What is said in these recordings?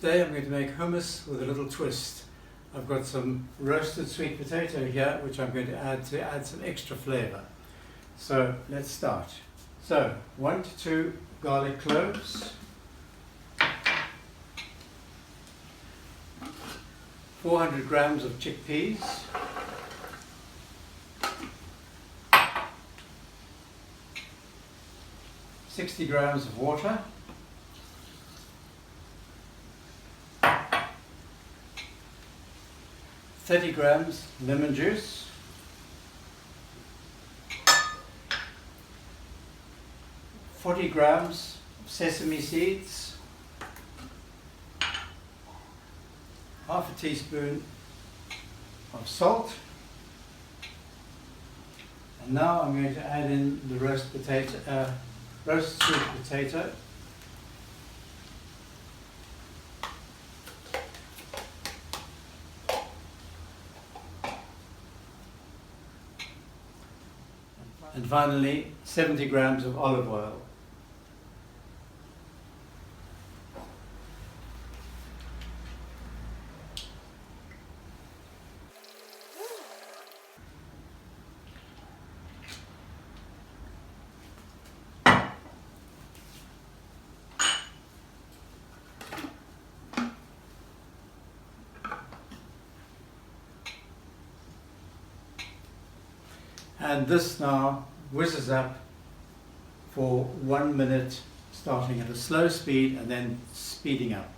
Today I'm going to make hummus with a little twist. I've got some roasted sweet potato here which I'm going to add some extra flavour. So let's start. So 1 to 2 garlic cloves, 400 grams of chickpeas, 60 grams of water, 30 grams lemon juice, 40 grams sesame seeds, half a teaspoon of salt, and now I'm going to add in the roasted sweet potato. And finally 70 grams of olive oil. And this now whizzes up for 1 minute, starting at a slow speed and then speeding up.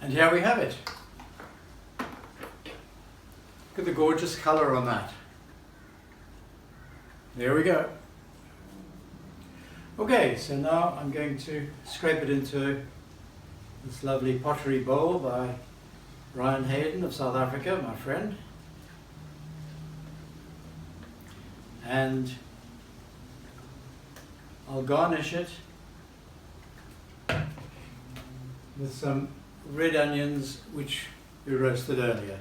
And here we have it. Look at the gorgeous colour on that. There we go. Okay, so now I'm going to scrape it into this lovely pottery bowl by Ryan Hayden of South Africa, my friend. And I'll garnish it with some red onions which we roasted earlier.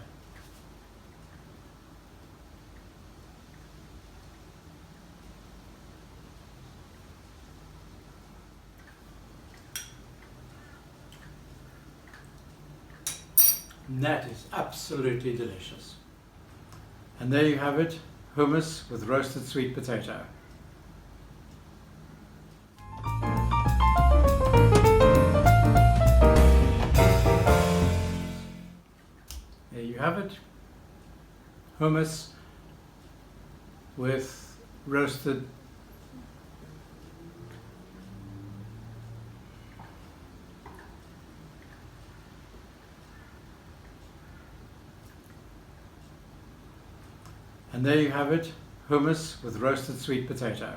And that is absolutely delicious. And there you have it, hummus with roasted sweet potato. There you have it, hummus with roasted and there you have it, hummus with roasted sweet potato.